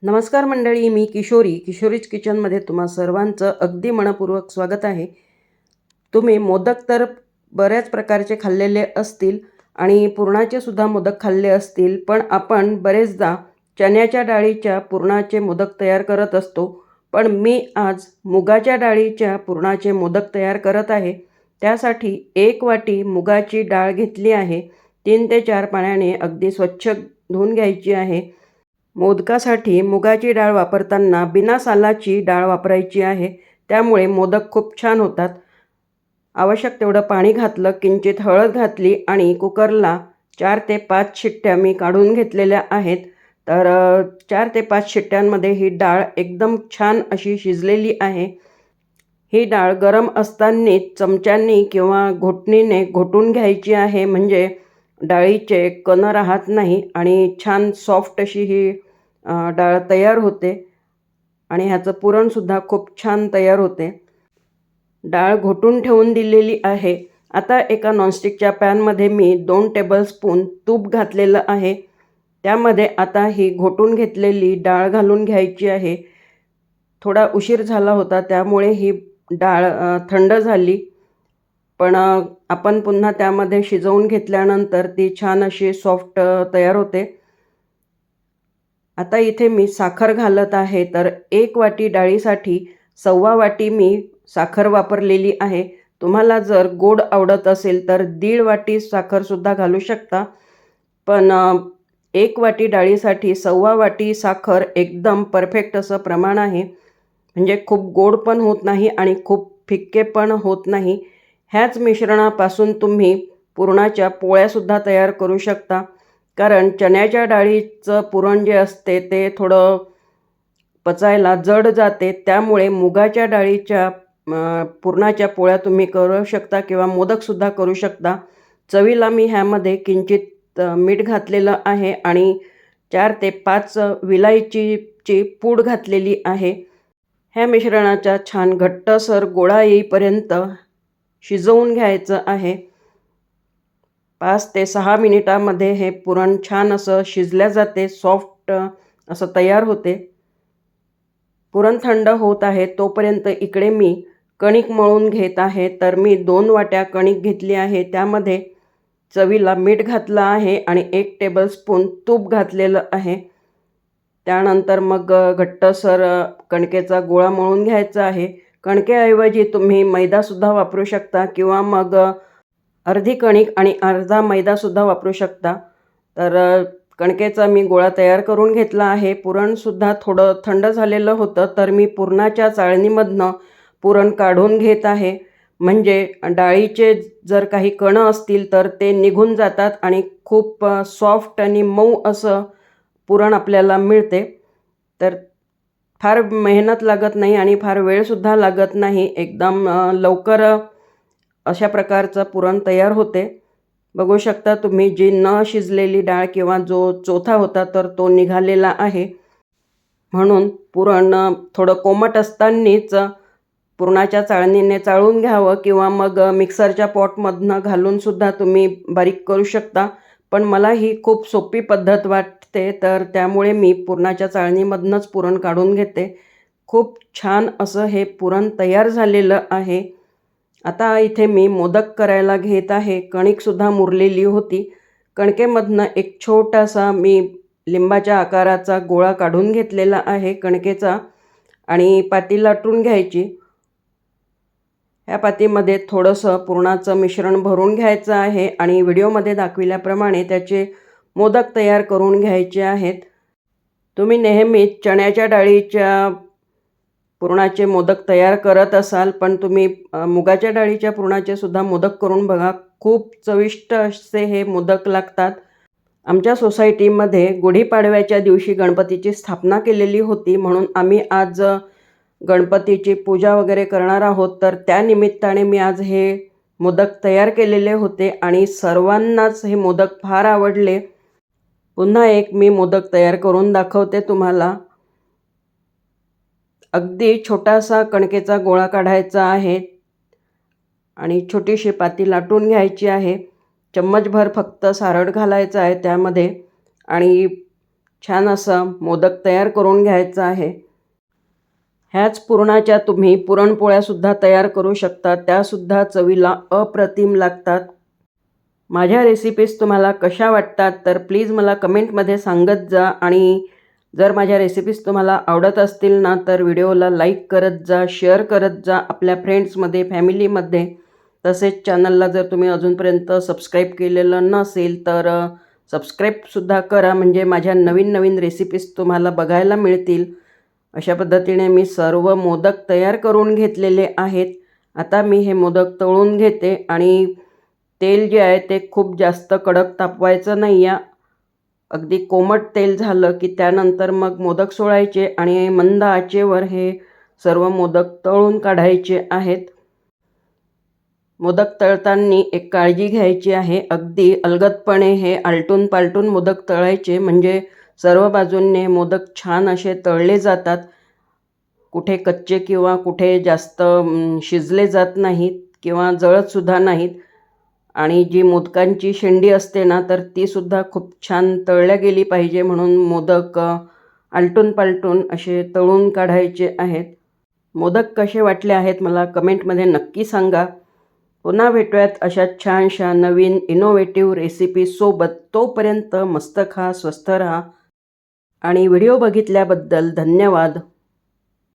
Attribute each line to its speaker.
Speaker 1: नमस्कार मंडळी, मी किशोरीज किचनमध्ये तुम्हा सर्वांचं अगदी मनपूर्वक स्वागत आहे. तुम्ही मोदक तर बऱ्याच प्रकारचे खाल्लेले असतील आणि पुरणाचे सुद्धा मोदक खाल्ले असतील, पण आपण बरेचदा चण्याच्या डाळीच्या पुरणाचे मोदक तयार करत असतो. पण मी आज मुगाच्या डाळीच्या पुरणाचे मोदक तयार करत आहे. त्यासाठी 1 वाटी मुगाची डाळ घेतली आहे. 3 ते 4 पाण्याने अगदी स्वच्छ धुवून घ्यायची आहे. मोदकासाठी मुगाची डाळ वापरताना बिना सालाची डाळ वापरायची आहे. त्यामुळे मोदक खूप छान होतात. आवश्यक तेवढं पाणी घातलं, किंचित हळद घातली आणि कुकरला 4 ते 5 शिट्ट्या मी काढून घेतलेल्या आहेत. तर 4 ते 5 शिट्ट्यांमध्ये ही डाळ एकदम छान अशी शिजलेली आहे. ही डाळ गरम असतानाच चमच्यानी किंवा घोटणीने घोटून घ्यायची आहे, म्हणजे डाळीचे कण राहत नाही आणि छान सॉफ्ट अशी ही डाळ तयार होते आणि ह्याचं पुरणसुद्धा खूप छान तयार होते. डाळ घोटून ठेवून दिलेली आहे. आता एका नॉनस्टिकच्या पॅनमध्ये मी 2 टेबलस्पून तूप घातलेलं आहे. त्यामध्ये आता ही घोटून घेतलेली डाळ घालून घ्यायची आहे. थोडा उशीर झाला होता, त्यामुळे ही डाळ थंड झाली, पण आपण पुन्हा त्यामध्ये शिजवून घेतल्यानंतर ती छान अशी सॉफ्ट तयार होते. आता इथे मी साखर घालत आहे. तर 1 वाटी डाळीसाठी 1.25 वाटी मी साखर वापरलेली आहे. तुम्हाला जर गोड आवडत असेल तर 1.5 वाटी साखरसुद्धा घालू शकता. पण 1 वाटी डाळीसाठी 1.25 वाटी साखर एकदम परफेक्ट असं प्रमाण आहे. म्हणजे खूप गोड पण होत नाही आणि खूप फिक्के पण होत नाही. ह्याच मिश्रणापासून तुम्ही पुरणाच्या पोळ्यासुद्धा तयार करू शकता. कारण चण्याच्या डाळीचं पुरण जे असते ते थोडं पचायला जड जाते. त्यामुळे मुगाच्या डाळीच्या पुरणाच्या पोळ्या तुम्ही करू शकता किंवा मोदकसुद्धा करू शकता. चवीला मी ह्यामध्ये किंचित मीठ घातलेलं आहे आणि 4 ते 5 विलायचीची पूड घातलेली आहे. ह्या मिश्रणाचा छान घट्टसर गोळा येईपर्यंत शिजवून घ्यायचं आहे. 5 ते 6 मिनिटामध्ये हे पुरण छान असं शिजल्या जाते, सॉफ्ट असं तयार होते. पुरण थंड होत आहे तोपर्यंत इकडे मी कणिक मळून घेत आहे. तर मी 2 वाट्या कणिक घेतली आहे. त्यामध्ये चवीला मीठ घातलं आहे आणि 1 टेबलस्पून तूप घातलेलं आहे. त्यानंतर मग घट्टसर कणकेचा गोळा मळून घ्यायचा आहे. कणकेऐवजी तुम्ही मैदासुद्धा वापरू शकता किंवा मग अर्धी कणिक आणि अर्धा मैदासुद्धा वापरू शकता. तर कणकेचा मी गोळा तयार करून घेतला आहे. पुरणसुद्धा थोडं थंड झालेलं होतं, तर मी पुरणाच्या चाळणीमधनं पुरण काढून घेत आहे. म्हणजे डाळीचे जर काही कणं असतील तर ते निघून जातात आणि खूप सॉफ्ट आणि मऊ असं पुरण आपल्याला मिळते. तर फार मेहनत लागत नाही आणि फार वेळसुद्धा लागत नाही. एकदम लवकर अशा प्रकारचं पुरण तयार होते. बघू शकता तुम्ही, जी न शिजलेली डाळ किंवा जो चोथा होता तर तो निघालेला आहे. म्हणून पुरण थोडं कोमट असतानाच पुरणाच्या चाळणीने चाळून घ्यावं किंवा मग मिक्सरच्या पॉटमधनं घालूनसुद्धा तुम्ही बारीक करू शकता. पण मला ही खूप सोपी पद्धत वाटते, तर त्यामुळे मी पुरणाच्या चाळणीमधनंच पुरण काढून घेते. खूप छान असं हे पुरण तयार झालेलं आहे. आता इथे मी मोदक करायला घेत आहे. कणिकसुद्धा मुरलेली होती. कणकेमधनं एक छोटासा मी लिंबाच्या आकाराचा गोळा काढून घेतलेला आहे कणकेचा आणि पाती लाटून घ्यायची. ह्या पातीमध्ये थोडंसं पुरणाचं मिश्रण भरून घ्यायचं आहे आणि व्हिडिओमध्ये दाखविल्याप्रमाणे त्याचे मोदक तयार करून घ्यायचे आहेत. तुम्ही नेहमीच चण्याच्या डाळीच्या पुरणाचे मोदक तयार करत असाल, पण तुम्ही मुगाच्या डाळीच्या पुरणाचे सुद्धा मोदक करून बघा. खूप चविष्ट असे हे मोदक लागतात. आमच्या सोसायटीमध्ये गुढीपाडव्याच्या दिवशी गणपतीची स्थापना केलेली होती, म्हणून आम्ही आज गणपतीची पूजा वगैरे करणार आहोत. तर त्यानिमित्ताने मी आज हे मोदक तयार केलेले होते आणि सर्वांनाच हे मोदक फार आवडले. पुन्हा एक मी मोदक तयार करून दाखवते तुम्हाला. अगदी छोटासा कणकेचा गोळा काढायचा आहे आणि छोटीशी पाती लाटून घ्यायची आहे. चम्मचभर फक्त सारड घालायचं आहे त्यामध्ये आणि छान असा मोदक तयार करून घ्यायचा आहे. ह्याच पुरणाच्या तुम्ही पुरणपोळ्यासुद्धा तयार करू शकता, त्यासुद्धा चवीला अप्रतिम लागतात. माझ्या रेसिपीज तुम्हाला कशा वाटतात तर प्लीज मला कमेंटमध्ये सांगत जा. आणि जर माझ्या रेसिपीज तुम्हाला आवडत असतील ना तर व्हिडिओला लाईक करत जा, शेअर करत जा आपल्या फ्रेंड्समध्ये, फॅमिलीमध्ये. तसेच चॅनलला जर तुम्ही अजूनपर्यंत सबस्क्राईब केलेलं नसेल तर सबस्क्राईबसुद्धा करा, म्हणजे माझ्या नवीन नवीन रेसिपीज तुम्हाला बघायला मिळतील. अशा पद्धतीने मी सर्व मोदक तयार करून घेतलेले आहेत. आता मी हे मोदक तळून घेते आणि तेल जे आहे ते खूप जास्त कडक तापवायचं नाही आहे. अगदी कोमट तेल झालं की त्यानंतर मग मोदक सोडायचे आणि मंद आचेवर हे सर्व मोदक तळून काढायचे आहेत. मोदक तळताना एक काळजी घ्यायची आहे, अगदी अलगदपणे हे आलटून पालटून मोदक तळायचे, म्हणजे सर्व बाजूंनी मोदक छान असे तळले जातात. कुठे कच्चे किंवा कुठे जास्त शिजले जात नाहीत किंवा जळतसुद्धा नाहीत. आणि जी मोदकांची शेंडी असते ना तर तीसुद्धा खूप छान तळल्या गेली पाहिजे, म्हणून मोदक आलटून पालटून असे तळून काढायचे आहेत. मोदक कसे वाटले आहेत मला कमेंटमध्ये नक्की सांगा. पुन्हा भेटूयात अशा छानशा नवीन इनोव्हेटिव्ह रेसिपीसोबत. तोपर्यंत मस्त खा, स्वस्थ राहा आणि व्हिडिओ बघितल्याबद्दल धन्यवाद.